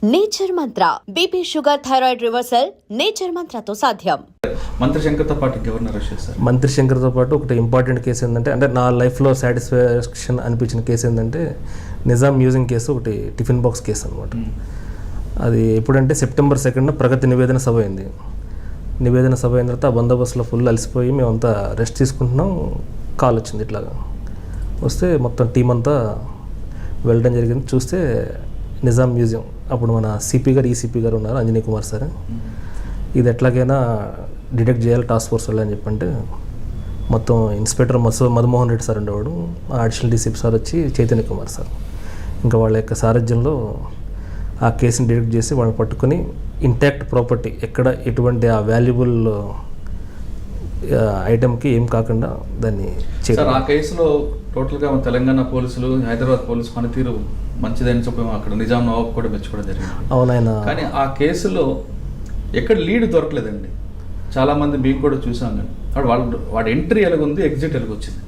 Nature Mantra BP sugar thyroid reversal nature మంత్రతో సాధ్యం. మంత్రి శంకర్తో పాటు గవర్నర్ అరెస్ట్ చేశారు. మంత్రి శంకర్తో పాటు ఒకటి ఇంపార్టెంట్ కేసు ఏంటంటే, అంటే నా లైఫ్లో సాటిస్ఫాక్షన్ అనిపించిన కేసు ఏంటంటే నిజాం మ్యూజియం కేసు, ఒకటి టిఫిన్ బాక్స్ కేసు అనమాట. అది ఎప్పుడంటే September 2 ప్రగతి నివేదన సభ అయింది. నివేదన సభ అయిన తర్వాత ఆ బందోబస్తులో ఫుల్ అలసిపోయి మేమంతా రెస్ట్ తీసుకుంటున్నాం. కాల్ వచ్చింది, ఇట్లాగా వస్తే మొత్తం టీం అంతా వెళ్ళడం జరిగింది. చూస్తే నిజాం మ్యూజియం, అప్పుడు మన సిపి గారు, ఈసీపీ గారు ఉన్నారు, అంజనీ కుమార్ సార్. ఇది ఎట్లాగైనా డిటెక్ట్ చేయాలి టాస్క్ ఫోర్స్ వాళ్ళు అని చెప్పంటే మొత్తం ఇన్స్పెక్టర్ మధుమోహన్ రెడ్డి సార్ ఉండేవాడు, అడిషనల్ డీసీపీ సార్ వచ్చి చైతన్య కుమార్ సార్, ఇంకా వాళ్ళ యొక్క సారథ్యంలో ఆ కేసుని డిటెక్ట్ చేసి వాళ్ళని పట్టుకొని ఇంటాక్ట్ ప్రాపర్టీ, ఎక్కడ ఎటువంటి ఆ వాల్యుబుల్ ఐటెంకి ఏం కాకుండా దాన్ని సార్, ఆ కేసులో టోటల్గా తెలంగాణ పోలీసులు, హైదరాబాద్ పోలీసు పనితీరు మంచిదని చెప్పి అక్కడ నిజాం నవాబ్ కూడా మెచ్చుకోవడం జరిగింది. అవునాయన. కానీ ఆ కేసులో ఎక్కడ లీడ్ దొరకలేదండి. చాలామంది మేము కూడా చూసాం, కానీ వాడు ఎంట్రీ ఎలాగుంది, ఎగ్జిట్ ఎలాగొచ్చింది.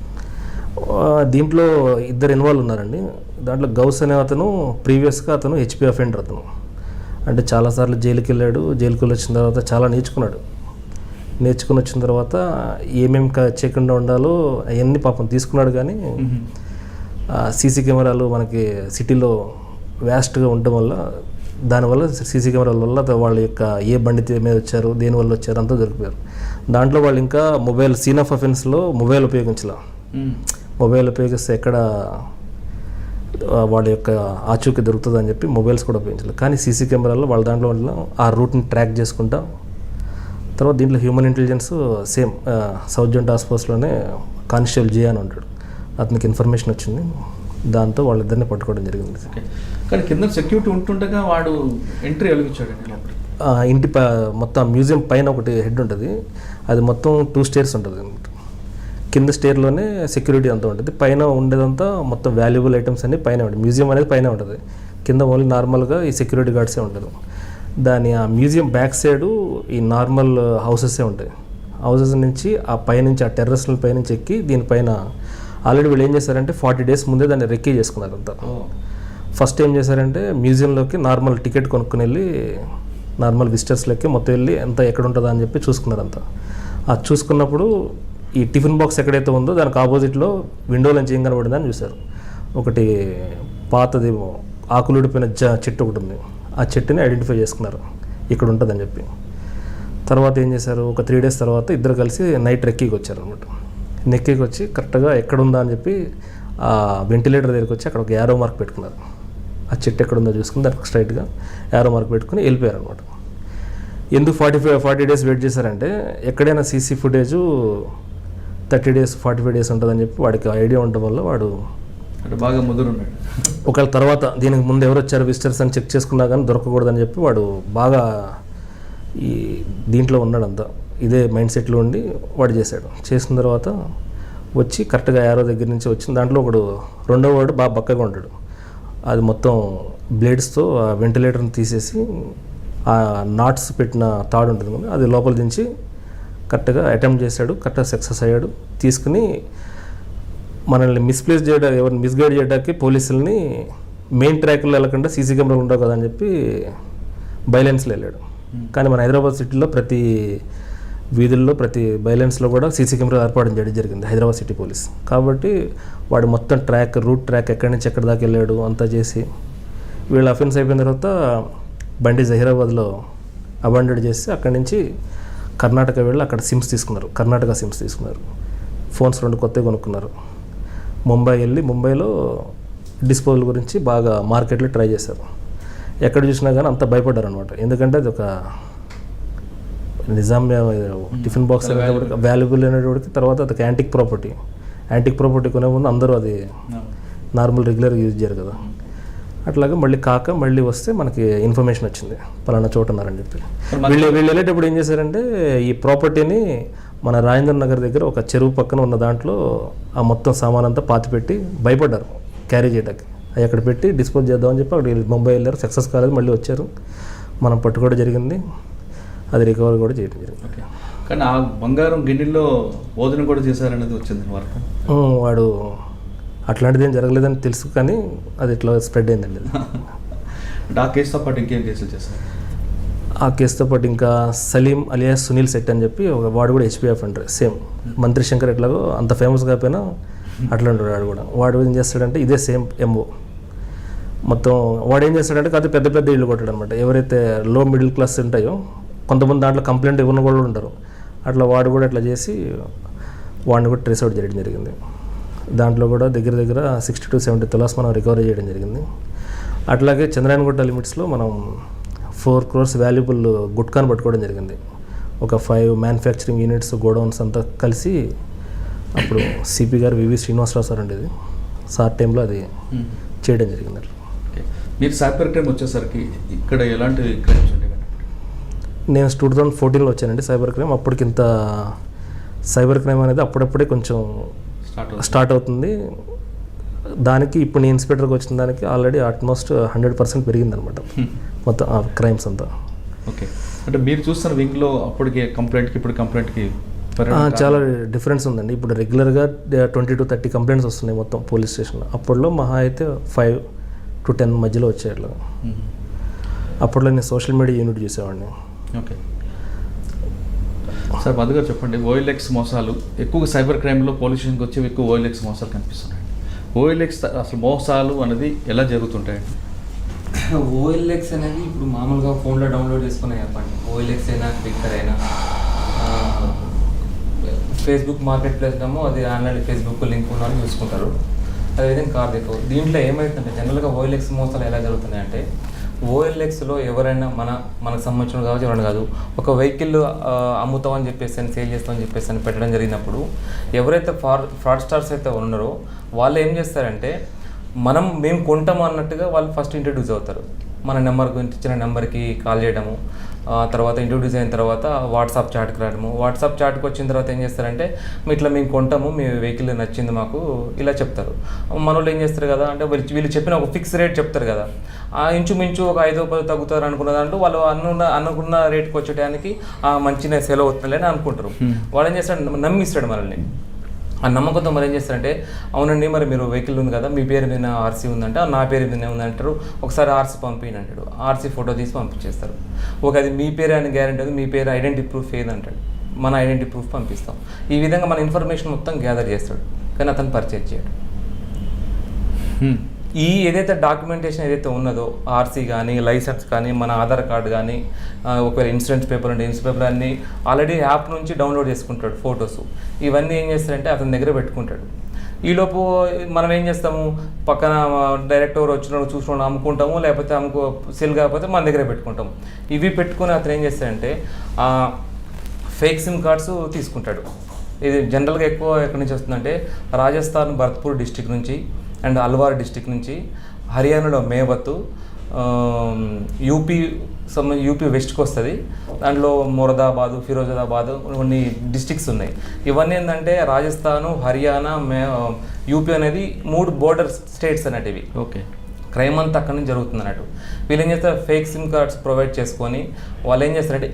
దీంట్లో ఇద్దరు ఇన్వాల్వ్ ఉన్నారండి. దాంట్లో గౌస్ అనే అతను ప్రీవియస్గా అతను హెచ్పి అఫెండర్. అతను అంటే చాలాసార్లు జైలుకి వెళ్ళాడు. జైలుకి వచ్చిన తర్వాత చాలా నేర్చుకుని వచ్చిన తర్వాత ఏమేమి చేయకుండా ఉండాలో అవన్నీ పాపం తీసుకున్నాడు. కానీ సీసీ కెమెరాలు మనకి సిటీలో వ్యాస్ట్గా ఉండటం వల్ల, దానివల్ల సీసీ కెమెరాల వల్ల వాళ్ళ యొక్క ఏ బండి మీద వచ్చారు, దేనివల్ల వచ్చారు అంతా దొరికిపోయారు. దాంట్లో వాళ్ళు ఇంకా మొబైల్ సీన్ ఆఫ్ అఫెన్స్లో మొబైల్ ఉపయోగించాల. మొబైల్ ఉపయోగిస్తే ఎక్కడ వాళ్ళ యొక్క ఆచూకీ దొరుకుతుంది అని చెప్పి మొబైల్స్ కూడా ఉపయోగించాలి. కానీ సీసీ కెమెరాల్లో వాళ్ళ దాంట్లో ఆ రూట్ని ట్రాక్ చేసుకుంటా, తర్వాత దీంట్లో human intelligence same south zone task ఫోర్స్లోనే కానిస్టేబుల్ జే అని ఉంటాడు, అతనికి ఇన్ఫర్మేషన్ వచ్చింది. దాంతో వాళ్ళిద్దరిని పట్టుకోవడం జరిగింది. కానీ కింద సెక్యూరిటీ ఉంటుండగా వాడు ఎంట్రీ ఎలిగించాడండి లోపలికి. ఇంటి మొత్తం మ్యూజియం పైన ఒకటి హెడ్ ఉంటుంది, అది మొత్తం 2 స్టేర్స్ ఉంటుంది. కింద స్టేర్లోనే సెక్యూరిటీ అంతా ఉంటుంది, పైన ఉండేదంతా మొత్తం వాల్యుబుల్ ఐటమ్స్ అన్నీ పైన ఉంటుంది. మ్యూజియం అనేది పైన ఉంటుంది, కింద ఓన్లీ నార్మల్గా ఈ సెక్యూరిటీ గార్డ్సే ఉంటుంది. ఆ మ్యూజియం బ్యాక్ సైడు ఈ నార్మల్ హౌసెసే ఉంటాయి. హౌసెస్ నుంచి ఆ పైనుంచి, ఆ టెర్రస్ల పైనుంచి ఎక్కి దీనిపైన ఆల్రెడీ వీళ్ళు ఏం చేశారంటే 40 days ముందే దాన్ని రెక్కీ చేసుకున్నారు అంతా. ఫస్ట్ ఏం చేశారంటే మ్యూజియంలోకి నార్మల్ టికెట్ కొనుక్కుని వెళ్ళి, నార్మల్ విజిటర్స్లోకి మొత్తం వెళ్ళి ఎంత ఎక్కడ ఉంటుందా అని చెప్పి చూసుకున్నారంతా. అది చూసుకున్నప్పుడు ఈ టిఫిన్ బాక్స్ ఎక్కడైతే ఉందో దానికి ఆపోజిట్లో విండోలో నుంచి ఏం కనబడిందని చూశారు. ఒకటి పాతది ఆకులుడిపోయిన చెట్టు ఒకటి ఉంది, ఆ చెట్టుని ఐడెంటిఫై చేసుకున్నారు ఇక్కడ ఉంటుందని చెప్పి. తర్వాత ఏం చేశారు, ఒక 3 days తర్వాత ఇద్దరు కలిసి నైట్ రెక్కీకి వచ్చారు అనమాట. నెక్కి వచ్చి కరెక్ట్గా ఎక్కడుందా అని చెప్పి ఆ వెంటిలేటర్ దగ్గరికి వచ్చి అక్కడ ఒక యారో మార్క్ పెట్టుకున్నారు. ఆ చెట్టు ఎక్కడుందో చూసుకుని దానికి స్ట్రైట్గా యారో మార్క్ పెట్టుకుని వెళ్ళిపోయారు అనమాట. ఎందుకు 40 days వెయిట్ చేశారంటే, ఎక్కడైనా సీసీ ఫుటేజు 30 days 45 days ఉంటుందని చెప్పి వాడికి ఐడియా ఉండటం వల్ల వాడు బాగా ముదురున్నాడు. ఒకవేళ తర్వాత దీనికి ముందు ఎవరు వచ్చారు విజిటర్స్ అని చెక్ చేసుకున్నా కానీ దొరకకూడదని చెప్పి వాడు బాగా ఈ దీంట్లో ఉన్నాడంతా, ఇదే మైండ్ సెట్లో ఉండి వాడు చేసిన తర్వాత వచ్చి కరెక్ట్గా యారో దగ్గర నుంచి వచ్చిన దాంట్లో ఒకడు రెండో వాడు బాగా బక్కగా ఉంటాడు. అది మొత్తం బ్లేడ్స్తో ఆ వెంటిలేటర్ని తీసేసి ఆ నాట్స్ పెట్టిన తాడు ఉంటుంది కదా, అది లోపల దించి కరెక్ట్గా అటెంప్ట్ చేశాడు. కరెక్ట్గా సక్సెస్ అయ్యాడు. తీసుకుని మనల్ని ఎవరిని మిస్గైడ్ చేయడానికి పోలీసుల్ని మెయిన్ ట్రాక్లో వెళ్ళకుండా సీసీ కెమెరాలు ఉండవు కదా అని చెప్పి బైలెన్స్లో వెళ్ళాడు. కానీ మన హైదరాబాద్ సిటీలో ప్రతి వీధుల్లో, ప్రతి బైలెన్స్లో కూడా సీసీ కెమెరా ఏర్పాటు చేయడం జరిగింది హైదరాబాద్ సిటీ పోలీస్. కాబట్టి వాడు మొత్తం రూట్ ట్రాక్ ఎక్కడి నుంచి ఎక్కడి దాకా వెళ్ళాడు అంతా చేసి, వీళ్ళు అఫెన్స్ అయిపోయిన తర్వాత బండి జహీరాబాద్లో అబాండెడ్ చేసి అక్కడి నుంచి కర్ణాటక వెళ్ళి అక్కడ కర్ణాటక సిమ్స్ తీసుకున్నారు. ఫోన్స్ 2 కొత్తవి కొనుక్కున్నారు. ముంబై వెళ్ళి ముంబైలో డిస్పోజల్ గురించి బాగా మార్కెట్లో ట్రై చేశారు. ఎక్కడ చూసినా కానీ అంత భయపడ్డారు అనమాట. ఎందుకంటే అది ఒక నిజాం టిఫిన్ బాక్స్ వాల్యుబుల్ అనేటికి, తర్వాత అది యాంటిక్ ప్రాపర్టీ కొనే ముందు అందరూ అది నార్మల్ రెగ్యులర్గా యూజ్ చేయరు కదా. అట్లాగా మళ్ళీ వస్తే మనకి ఇన్ఫర్మేషన్ వచ్చింది పలానా చోట ఉన్నారని చెప్పి. వీళ్ళు వెళ్ళేటప్పుడు ఏం చేశారంటే ఈ ప్రాపర్టీని మన రాజేంద్ర నగర్ దగ్గర ఒక చెరువు పక్కన ఉన్న దాంట్లో ఆ మొత్తం సామాన్ అంతా పాతిపెట్టి భయపడ్డారు క్యారీ చేయడానికి. అవి అక్కడ పెట్టి డిస్పోజ్ చేద్దామని చెప్పి అక్కడ ముంబై వెళ్ళారు. సక్సెస్ కాలేదు, మళ్ళీ వచ్చారు, మనం పట్టుకోవడం జరిగింది, అది రికవర్ కూడా చేయడం జరిగింది. కానీ ఆ బంగారం గిన్నెల్లో భోజనం కూడా చేశారనేది వచ్చింది వార్త. వాడు అట్లాంటిది ఏం జరగలేదని తెలుసు, కానీ అది ఇట్లా స్ప్రెడ్ అయిందండి. ఆ కేసుతో పాటు ఇంకేం కేసులు చేస్తారు? ఆ కేసుతో పాటు ఇంకా సలీం అలియాస్ సునీల్ శెట్టి అని చెప్పి వాడు కూడా హెచ్పిఎఫ్ అంటారు, సేమ్ మంత్రి శంకర్ ఎట్లాగో అంత ఫేమస్ కాకపోయినా అట్లా ఉంటాడు వాడు కూడా. వాడు ఏం చేస్తాడంటే ఇదే సేమ్ ఎంఓ మొత్తం. వాడు ఏం చేస్తాడంటే కాదు పెద్ద పెద్ద ఇళ్ళు కొట్టాడు అనమాట. ఎవరైతే లో మిడిల్ క్లాస్ ఉంటాయో కొంతమంది దాంట్లో కంప్లైంట్ ఇవ్వని కూడా ఉంటారు. అట్లా వాడు కూడా అట్లా చేసి వాడిని కూడా ట్రేస్ అవుట్ చేయడం జరిగింది. దాంట్లో కూడా దగ్గర 60 to 70 తులాస్ మనం రికవరీ చేయడం జరిగింది. అట్లాగే చంద్రాయనగుట్ట లిమిట్స్లో మనం 4 crores వాల్యుబుల్ గుట్కాను పట్టుకోవడం జరిగింది. ఒక 5 మ్యానుఫ్యాక్చరింగ్ యూనిట్స్ గోడౌన్స్ అంతా కలిసి అప్పుడు సిపి గారు వివి శ్రీనివాసరావు సార్ ఉండేది, సార్ టైంలో అది చేయడం జరిగింది. అట్లా మీరు సైబర్ క్రైమ్ వచ్చేసరికి ఇక్కడ ఎలాంటి క్రైమ్స్ ఉంటాయి? నేను 2014లో వచ్చానండి సైబర్ క్రైమ్. అప్పటికి ఇంత సైబర్ క్రైమ్ అనేది అప్పుడప్పుడే కొంచెం స్టార్ట్ అవుతుంది. దానికి ఇప్పుడు నేను ఇన్స్పెక్టర్కి వచ్చిన దానికి ఆల్రెడీ ఆల్మోస్ట్ 100% పెరిగిందనమాట మొత్తం క్రైమ్స్ అంతా. ఓకే, అంటే మీరు చూస్తున్న వింగ్లో అప్పటికి కంప్లైంట్కి ఇప్పుడు కంప్లైంట్కి చాలా డిఫరెన్స్ ఉందండి. ఇప్పుడు రెగ్యులర్గా 20 to 30 కంప్లైంట్స్ వస్తున్నాయి మొత్తం పోలీస్ స్టేషన్లో. అప్పట్లో మహా అయితే 5 to 10 మధ్యలో వచ్చాయి అట్లా. అప్పట్లో నేను సోషల్ మీడియా యూనిట్ చూసేవాడిని. ఓకే సార్, మధు గారు చెప్పండి, ఓఎల్ఎక్స్ మోసాలు ఎక్కువగా సైబర్ క్రైమ్లో పోలీస్ స్టేషన్కి వచ్చి ఎక్కువ ఓఎల్ఎక్స్ మోసాలు కనిపిస్తున్నాయి. ఓఎల్ఎక్స్ అసలు మోసాలు అనేది ఎలా జరుగుతుంటాయండి? ఓఎల్ఎక్స్ అనేది ఇప్పుడు మామూలుగా ఫోన్లో డౌన్లోడ్ చేసుకునే చెప్పండి. ఓఎల్ఎక్స్ అయినా క్విక్కర్ అయినా ఫేస్బుక్ మార్కెట్ ప్లేస్ ఏమో అది ఆన్లైన్ ఫేస్బుక్ లింక్ ఉన్నారని చూసుకుంటారు. అదేవిధంగా కార్ దీపం. దీంట్లో ఏమవుతుందంటే జనరల్గా ఓఎల్ఎక్స్ మోసాలు ఎలా జరుగుతున్నాయంటే ఓఎల్ఎక్స్లో ఎవరైనా మనకు సంబంధించిన కావచ్చు ఎవరైనా కాదు ఒక వెహికల్ అమ్ముతామని చెప్పేసి అని సేల్ చేస్తామని చెప్పేసి అని పెట్టడం జరిగినప్పుడు ఎవరైతే ఫ్రాడ్ స్టార్స్ అయితే ఉన్నారో వాళ్ళు ఏం చేస్తారంటే మేము కొంటాము అన్నట్టుగా వాళ్ళు ఫస్ట్ ఇంట్రడ్యూస్ అవుతారు. మన నెంబర్ గురించి ఇచ్చిన నెంబర్కి కాల్ చేయడము, తర్వాత ఇంట్రడ్యూస్ అయిన తర్వాత వాట్సాప్ చాట్కి రావడము. వాట్సాప్ చాట్కి వచ్చిన తర్వాత ఏం చేస్తారంటే మేము కొంటాము, మీ వెహికల్ నచ్చింది మాకు ఇలా చెప్తారు. మన వాళ్ళు ఏం చేస్తారు కదా అంటే వీళ్ళు చెప్పిన ఒక ఫిక్స్ రేట్ చెప్తారు కదా, ఇంచుమించు ఒక 5-10 తగ్గుతారు అనుకున్న దాంట్లో వాళ్ళు అనుకున్న రేట్కి వచ్చేటానికి మంచిగా సెలవు అవుతుందిలే అని అనుకుంటారు. వాడు ఏం చేస్తాడు, నమ్మిస్తాడు మనల్ని. ఆ నమ్మకంతో మరి ఏం చేస్తారంటే అవునండి మరి మీరు వెహికల్ ఉంది కదా మీ పేరు మీద ఆర్సీ ఉందంటే నా పేరు మీద ఉందంటారు. ఒకసారి ఆర్సీ పంపిణీ అంటాడు, ఆర్సీ ఫోటో తీసి పంపించేస్తారు. ఓకే అది మీ పేరే అని గ్యారెంటీ ఉంది, మీ పేరు ఐడెంటిటీ ప్రూఫ్ ఏదంటాడు, మన ఐడెంటిటీ ప్రూఫ్ పంపిస్తాం. ఈ విధంగా మన ఇన్ఫర్మేషన్ మొత్తం గ్యాదర్ చేస్తాడు, కానీ అతను పర్చేజ్ చేయడు. ఈ ఏదైతే డాక్యుమెంటేషన్ ఏదైతే ఉన్నదో ఆర్సీ కానీ లైసెన్స్ కానీ మన ఆధార్ కార్డు కానీ ఒకవేళ ఇన్సూరెన్స్ పేపర్ ఉంటే ఇన్సూరెన్స్ పేపర్ అన్నీ ఆల్రెడీ యాప్ నుంచి డౌన్లోడ్ చేసుకుంటాడు. ఫొటోస్ ఇవన్నీ ఏం చేస్తారంటే అతని దగ్గర పెట్టుకుంటాడు. ఈలోపు మనం ఏం చేస్తాము, పక్కన డైరెక్ట్ ఎవరు వచ్చిన చూసుకుని అమ్ముకుంటాము, లేకపోతే సెల్ కాకపోతే మన దగ్గర పెట్టుకుంటాము. ఇవి పెట్టుకుని అతను ఏం చేస్తాడంటే ఫేక్ సిమ్ కార్డ్స్ తీసుకుంటాడు. ఇది జనరల్గా ఎక్కువ ఎక్కడి నుంచి వస్తుందంటే రాజస్థాన్ భరత్పూర్ డిస్టిక్ నుంచి అండ్ అల్వార్ డిస్టిక్ నుంచి, హర్యానాలో మేవత్, యూపీ వెస్ట్కి వస్తుంది. దాంట్లో మొరదాబాదు, ఫిరోజాబాద్ కొన్ని డిస్టిక్స్ ఉన్నాయి. ఇవన్నీ ఏంటంటే రాజస్థాను, హర్యానా, యూపీ అనేది 3 బోర్డర్ స్టేట్స్ అన్నట్టు ఇవి. ఓకే, క్రైమ్ అంతా అక్కడి నుంచి జరుగుతుంది అన్నట్టు. వీళ్ళు ఏం చేస్తారు, ఫేక్ సిమ్ కార్డ్స్ ప్రొవైడ్ చేసుకొని వాళ్ళు ఏం చేస్తారంటే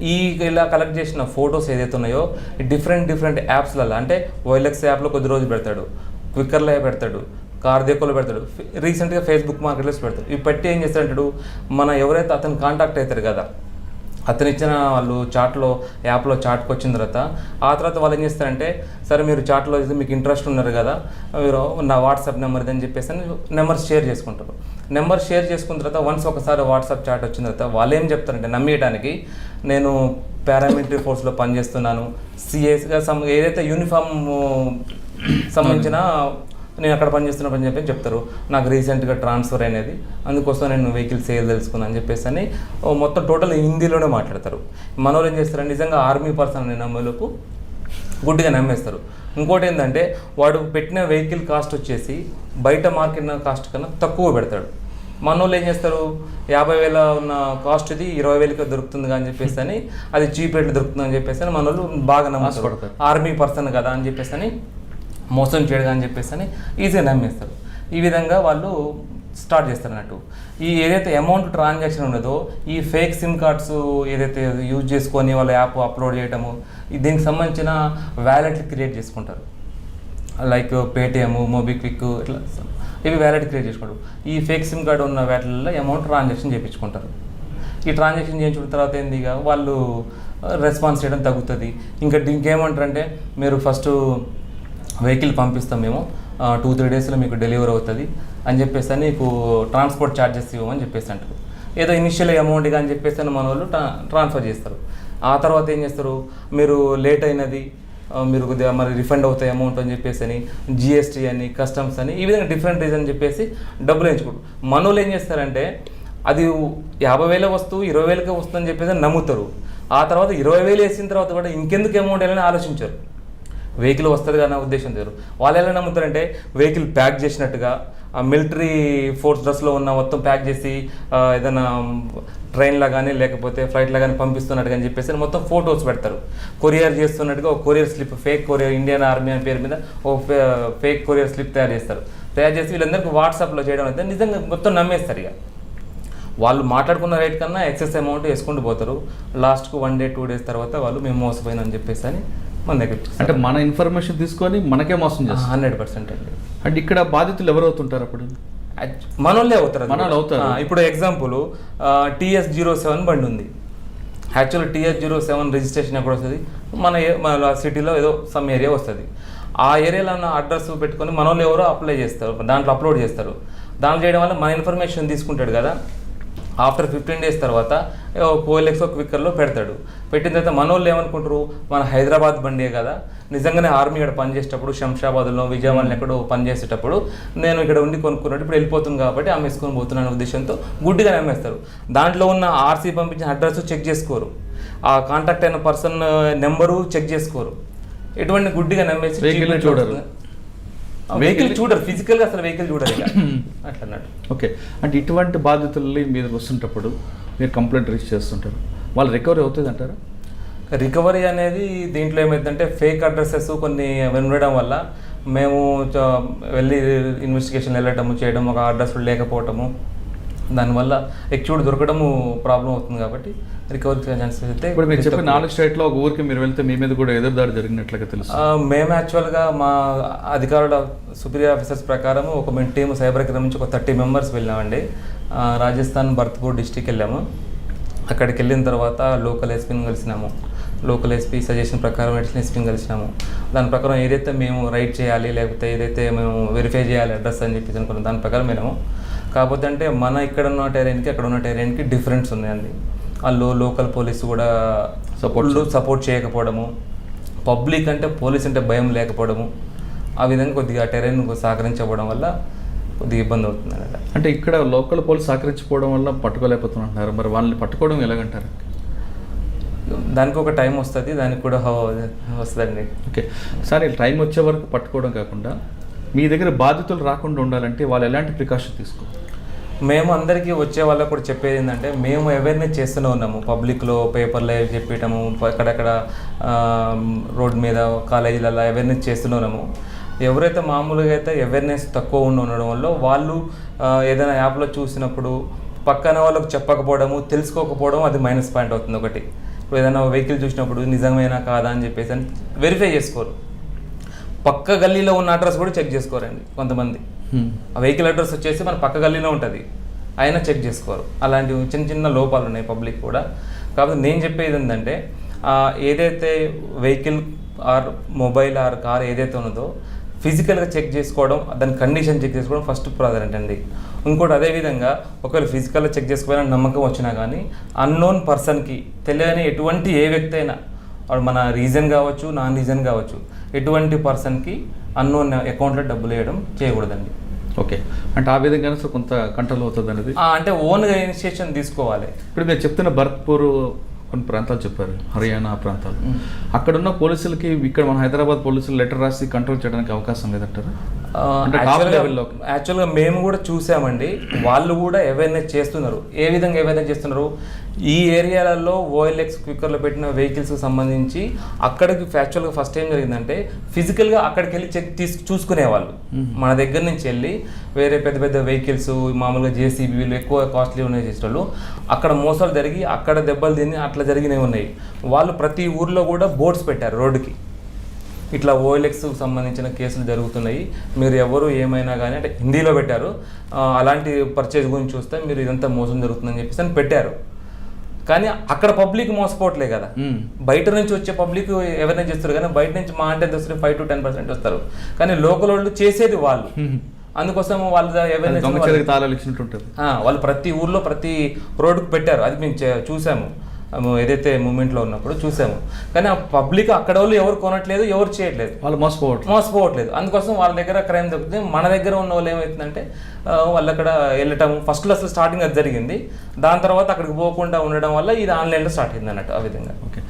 ఇలా కలెక్ట్ చేసిన ఫొటోస్ ఏదైతే ఉన్నాయో డిఫరెంట్ యాప్స్లలో, అంటే ఓఎల్ఎక్స్ యాప్లో కొద్ది రోజులు పెడతాడు, క్విక్కర్లో పెడతాడు, కార్ దేకోలో పెడతాడు, రీసెంట్గా ఫేస్బుక్ మార్కెట్లోస్ పెడతాడు. ఇవి పెట్టి ఏం చేస్తాడంటాడు, మన ఎవరైతే అతను కాంటాక్ట్ అవుతారు కదా అతను ఇచ్చిన వాళ్ళు యాప్లో చాట్కి వచ్చిన తర్వాత వాళ్ళు ఏం చేస్తారంటే సరే మీరు చాట్లో మీకు ఇంట్రెస్ట్ ఉన్నారు కదా మీరు నా వాట్సాప్ నెంబర్ అని చెప్పేసి నెంబర్ షేర్ చేసుకుంటారు. నెంబర్ షేర్ చేసుకున్న తర్వాత వన్స్ ఒకసారి వాట్సాప్ చాట్ వచ్చిన తర్వాత వాళ్ళు ఏం చెప్తారంటే నమ్మేయడానికి నేను పారామిలిటరీ ఫోర్స్లో పనిచేస్తున్నాను, సిఎస్గా ఏదైతే యూనిఫామ్ సంబంధించిన నేను అక్కడ పని చెప్పి చెప్తారు. నాకు రీసెంట్గా ట్రాన్స్ఫర్ అయినది, అందుకోసం నేను వెహికల్ సేల్ తెలుసుకున్నాను అని చెప్పేసి అని మొత్తం టోటల్ హిందీలోనే మాట్లాడతారు. మనోళ్ళు ఏం చేస్తారంటే నిజంగా ఆర్మీ పర్సన్ అనే నమ్మలోపు గుడ్డిగా నమ్మేస్తారు. ఇంకోటి ఏంటంటే వాడు పెట్టిన వెహికల్ కాస్ట్ వచ్చేసి బయట మార్కెట్ కాస్ట్ కన్నా తక్కువ పెడతాడు. మనోళ్ళు ఏం చేస్తారు, 50,000 ఉన్న కాస్ట్ ఇది 20,000కి దొరుకుతుంది అని చెప్పేసి అని అది చీప్ రేట్లో దొరుకుతుంది అని చెప్పేసి అని మనోళ్ళు బాగా నమ్మేస్తారు. ఆర్మీ పర్సన్ కదా అని చెప్పేసి అని మోసం చేయడం అని చెప్పేసి అని ఈజీగా నమ్మేస్తారు. ఈ విధంగా వాళ్ళు స్టార్ట్ చేస్తారు అన్నట్టు. ఈ ఏదైతే అమౌంట్ ట్రాన్సాక్షన్ ఉన్నదో ఈ ఫేక్ సిమ్ కార్డ్స్ ఏదైతే యూజ్ చేసుకొని వాళ్ళ యాప్ అప్లోడ్ చేయడము, దీనికి సంబంధించిన వ్యాలెట్లు క్రియేట్ చేసుకుంటారు. లైక్ పేటిఎం, మోబిక్విక్ ఇట్లా ఇవి వ్యాలెట్ క్రియేట్ చేసుకుంటారు. ఈ ఫేక్ సిమ్ కార్డు ఉన్న వాటిల్లో అమౌంట్ ట్రాన్సాక్షన్ చేయించుకుంటారు. ఈ ట్రాన్సాక్షన్ చేయించుకున్న తర్వాత ఏందిగా వాళ్ళు రెస్పాన్స్ చేయడం తగ్గుతుంది. ఇంకేమంటారంటే మీరు ఫస్ట్ వెహికల్ పంపిస్తాం మేము 2-3 డేస్లో మీకు డెలివరీ అవుతుంది అని చెప్పేసి నీకు ట్రాన్స్పోర్ట్ ఛార్జెస్ ఇవ్వమని చెప్పేసి అంటారు. ఏదో ఇనిషియల్ అమౌంట్గా అని చెప్పేసి మన వాళ్ళు ట్రాన్స్ఫర్ చేస్తారు. ఆ తర్వాత ఏం చేస్తారు, మీరు లేట్ అయినది మీరు కొద్దిగా మరి రిఫండ్ అవుతాయి అమౌంట్ అని చెప్పేసి అని జిఎస్టీ అని కస్టమ్స్ అని ఈ విధంగా డిఫరెంట్ రీజన్ చెప్పేసి డబ్బులు వేయించుకుంటారు. మన వాళ్ళు ఏం చేస్తారంటే అది 50,000 వస్తువు 20,000కే వస్తుందని చెప్పేసి నమ్ముతారు. ఆ తర్వాత 20,000 వేసిన తర్వాత కూడా ఇంకెందుకు అమౌంట్ వెళ్ళని ఆలోచించారు. వెహికల్ వస్తుంది కానీ ఉద్దేశం లేరు. వాళ్ళు ఎలా నమ్ముతారంటే వెహికల్ ప్యాక్ చేసినట్టుగా మిలిటరీ ఫోర్స్ డ్రెస్లో ఉన్న మొత్తం ప్యాక్ చేసి ఏదైనా ట్రైన్లో కానీ లేకపోతే ఫ్లైట్లో కానీ పంపిస్తున్నట్టుగా అని చెప్పేసి మొత్తం ఫొటోస్ పెడతారు. కొరియర్ చేస్తున్నట్టుగా ఒక courier slip, fake courier, Indian army అనే పేరు మీద ఒక ఫేక్ కొరియర్ స్లిప్ తయారు చేసి వీళ్ళందరికీ వాట్సాప్లో చేయడం అయితే నిజంగా మొత్తం నమ్మేస్తారు. ఇక వాళ్ళు మాట్లాడుకున్న రేట్ కన్నా ఎక్సెస్ అమౌంట్ వేసుకుంటూ పోతారు. లాస్ట్కు 1 day 2 days తర్వాత వాళ్ళు మేము మోసపోయినని చెప్పేసి అని మన దగ్గర అంటే మన ఇన్ఫర్మేషన్ తీసుకొని మనకే మోసం చేస్తారు. 100% అండి. అంటే ఇక్కడ బాధితులు ఎవరు అవుతుంటారు అప్పుడు? మనోళ్ళే అవుతారు. మనోళ్ళు అవుతారు. ఇప్పుడు ఎగ్జాంపుల్ TS07 బండి ఉంది. యాక్చువల్ TS07 రిజిస్ట్రేషన్ ఎక్కడ వస్తుంది, మన సిటీలో ఏదో సమ్ ఏరియా వస్తుంది. ఆ ఏరియాలో ఉన్న అడ్రస్ పెట్టుకొని మనోళ్ళు ఎవరో అప్లై చేస్తారు, దాంట్లో అప్లోడ్ చేస్తారు. దాంట్లో చేయడం వల్ల మన ఇన్ఫర్మేషన్ తీసుకుంటాడు కదా. ఆఫ్టర్ 15 days తర్వాత OLX క్విక్కర్లో పెడతాడు. పెట్టిన తర్వాత మనోళ్ళు ఏమనుకుంటారు, మన హైదరాబాద్ బండే కదా, నిజంగానే ఆర్మీ ఇక్కడ పనిచేసేటప్పుడు శంషాబాద్లో విజయవాడలో ఎక్కడో పనిచేసేటప్పుడు నేను ఇక్కడ ఉండి కొనుక్కున్నట్టు ఇప్పుడు వెళ్ళిపోతుంది కాబట్టి అమ్మేసుకొని పోతున్నాను ఉద్దేశంతో గుడ్డిగా నమ్మేస్తారు. దాంట్లో ఉన్న ఆర్సీ పంపించిన అడ్రస్ చెక్ చేసుకోరు, ఆ కాంటాక్ట్ అయిన పర్సన్ నెంబరు చెక్ చేసుకోరు. ఎటువంటి గుడ్డిగా నమ్మేసి వెహికల్ చూడరు, ఫిజికల్గా అసలు వెహికల్ చూడరు అట్లా అన్నట్టు. ఓకే, అంటే ఇటువంటి బాధితుల్ని మీద వస్తుంటప్పుడు మీరు కంప్లైంట్ రిజిస్టర్ చేస్తుంటారు, వాళ్ళు రికవరీ అవుతుంది అంటారా? రికవరీ అనేది దీంట్లో ఏమైందంటే ఫేక్ అడ్రసెస్ కొన్ని ఉండడం వల్ల మేము వెళ్ళి ఇన్వెస్టిగేషన్ వెళ్ళటము చేయడం, ఒక అడ్రస్ లేకపోవటము, దానివల్ల ఎక్యూడ్ దొరకడము ప్రాబ్లం అవుతుంది కాబట్టి రికవరీ ఛాన్సెస్ అయితే. ఇప్పుడు మీరు చెప్పిన 4 స్టేట్లో ఒక ఊరికి మీరు వెళ్తే మీ మీద కూడా ఎదురుదాడి జరిగినట్లుగా తెలుసు. మేము యాక్చువల్గా మా అధికారుల సుపీరియర్ ఆఫీసర్స్ ప్రకారం మేము టీమ్ సైబర్ క్రైమ్ నుంచి ఒక 30 members వెళ్ళామండి. రాజస్థాన్ భరత్పూర్ డిస్టిక్ వెళ్ళాము. అక్కడికి వెళ్ళిన తర్వాత లోకల్ ఎస్పీని కలిసినాము. లోకల్ ఎస్పీ సజెషన్ ప్రకారం అడిషనల్ ఎస్పీని కలిసినాము. దాని ప్రకారం ఏదైతే మేము రైట్ చేయాలి లేకపోతే ఏదైతే మేము వెరిఫై చేయాలి అడ్రస్ అని చెప్పేసి అనుకున్నాం, దాని ప్రకారం మేము. కాకపోతే అంటే మన ఇక్కడ ఉన్న టెరైన్కి అక్కడ ఉన్న టెరైన్కి డిఫరెన్స్ ఉన్నాయండి. వాళ్ళు లోకల్ పోలీసు కూడా సపోర్ట్ చేయకపోవడము, పబ్లిక్ అంటే పోలీస్ అంటే భయం లేకపోవడము, ఆ విధంగా కొద్దిగా టెరైన్ సహకరించకపోవడం వల్ల కొద్దిగా ఇబ్బంది అవుతుంది అన్నమాట. అంటే ఇక్కడ లోకల్ పోలీస్ సహకరించకపోవడం వల్ల పట్టుకోలేకపోతున్నారు, మరి వాళ్ళని పట్టుకోవడం ఎలాగంటారు? దానికి ఒక టైం వస్తుంది, దానికి కూడా వస్తుందండి. ఓకే, సరే, టైం వచ్చే వరకు పట్టుకోవడం కాకుండా మీ దగ్గర బాధితులు రాకుండా ఉండాలంటే వాళ్ళు ఎలాంటి ప్రికాషన్ తీసుకోవాలి? మేము అందరికీ వచ్చే వాళ్ళకు కూడా చెప్పేది ఏంటంటే మేము అవేర్నెస్ చేస్తూనే ఉన్నాము. పబ్లిక్లో పేపర్లో చెప్పటము, అక్కడక్కడ రోడ్ మీద కాలేజీలలో అవేర్నెస్ చేస్తూనే ఉన్నాము. ఎవరైతే మామూలుగా అయితే అవేర్నెస్ తక్కువ ఉండడం వల్ల వాళ్ళు ఏదైనా యాప్లో చూసినప్పుడు పక్కన వాళ్ళకు చెప్పకపోవడము, తెలుసుకోకపోవడం, అది మైనస్ పాయింట్ అవుతుంది. ఒకటి, ఇప్పుడు ఏదైనా వెహికల్ చూసినప్పుడు నిజమేనా కాదా అని చెప్పేసి అని వెరిఫై చేసుకోరు. పక్క గల్లీలో ఉన్న అడ్రస్ కూడా చెక్ చేసుకోరండి కొంతమంది. ఆ వెహికల్ అడ్రస్ వచ్చేసి మన పక్క గల్లీలో ఉంటుంది, అయినా చెక్ చేసుకోరు. అలాంటి చిన్న చిన్న లోపాలు ఉన్నాయి పబ్లిక్ కూడా. కాబట్టి నేను చెప్పేది ఏంటంటే ఏదైతే vehicle or mobile or car ఏదైతే ఉన్నదో ఫిజికల్గా చెక్ చేసుకోవడం, దాని కండిషన్ చెక్ చేసుకోవడం ఫస్ట్ ప్రాధాన్యత అండి. ఇంకోటి అదేవిధంగా ఒకవేళ ఫిజికల్గా చెక్ చేసుకోవాలని నమ్మకం వచ్చినా కానీ అన్నోన్ పర్సన్కి తెలియని ఎటువంటి ఏ వ్యక్తి అయినా, వాడు మన రీజన్ కావచ్చు నాన్ రీజన్ కావచ్చు, ఎటువంటి పర్సన్కి అన్నోన్ అకౌంట్లో డబ్బులు వేయడం చేయకూడదండి. ఓకే, అంటే ఆ విధంగా కొంత కంట్రోల్ అవుతుంది అనేది. అంటే ఓన్గా ఇనిషియేషన్ తీసుకోవాలి. ఇప్పుడు మీరు చెప్తున్న భరత్పూర్ కొన్ని ప్రాంతాలు చెప్పారు, హర్యానా ప్రాంతాలు, అక్కడున్న పోలీసులకి ఇక్కడ మన హైదరాబాద్ పోలీసులు లెటర్ రాసి కంట్రోల్ చేయడానికి అవకాశం లేదంటారు? యాక్చువల్గా మేము కూడా చూసామండి, వాళ్ళు కూడా అవేర్నెస్ చేస్తున్నారు. ఏ విధంగా అవేర్నెస్ చేస్తున్నారు, ఈ ఏరియాలలో OLX క్విక్కర్లో పెట్టిన వెహికల్స్కి సంబంధించి అక్కడికి యాక్చువల్గా ఫస్ట్ ఏం జరిగిందంటే ఫిజికల్గా అక్కడికి వెళ్ళి చూసుకునేవాళ్ళు. మన దగ్గర నుంచి వెళ్ళి వేరే పెద్ద పెద్ద వెహికల్స్ మామూలుగా JCBలు ఎక్కువ కాస్ట్లీ ఉన్నాయి చేసేవాళ్ళు, అక్కడ మోసాలు జరిగి అక్కడ దెబ్బలు తిని అట్లా జరిగినవి ఉన్నాయి. వాళ్ళు ప్రతి ఊర్లో కూడా బోర్డ్స్ పెట్టారు రోడ్డుకి. ఇట్లా ఓఎల్ఎక్స్కి సంబంధించిన కేసులు జరుగుతున్నాయి, మీరు ఎవరు ఏమైనా కానీ అంటే హిందీలో పెట్టారు, అలాంటి పర్చేజ్ గురించి చూస్తే మీరు ఇదంతా మోసం జరుగుతుందని చెప్పేసి అని పెట్టారు. కానీ అక్కడ పబ్లిక్ మోసపోవట్లే కదా, బయట నుంచి వచ్చే పబ్లిక్ ఎవరైనా చేస్తారు, కానీ బయట నుంచి మా అంటే వస్తారు 5 to 10% వస్తారు, కానీ లోకల్ వాళ్ళు చేసేది వాళ్ళు. అందుకోసం వాళ్ళు వాళ్ళు ప్రతి ఊర్లో ప్రతి రోడ్డుకు పెట్టారు, అది మేము చూసాము ఏదైతే మూమెంట్లో ఉన్నప్పుడు చూసాము. కానీ ఆ పబ్లిక్ అక్కడ వాళ్ళు ఎవరు కొనట్లేదు, ఎవరు చేయట్లేదు, వాళ్ళు మోసపోవట్లేదు. అందుకోసం వాళ్ళ దగ్గర క్రైమ్ దొరుకుతుంది. మన దగ్గర ఉన్న వాళ్ళు ఏమవుతుందంటే వాళ్ళు అక్కడ వెళ్ళటం, ఫస్ట్లో అసలు స్టార్టింగ్ అది జరిగింది, దాని తర్వాత అక్కడికి పోకుండా ఉండడం వల్ల ఇది ఆన్లైన్లో స్టార్ట్ అయింది అన్నట్టు. ఆ విధంగా. ఓకే.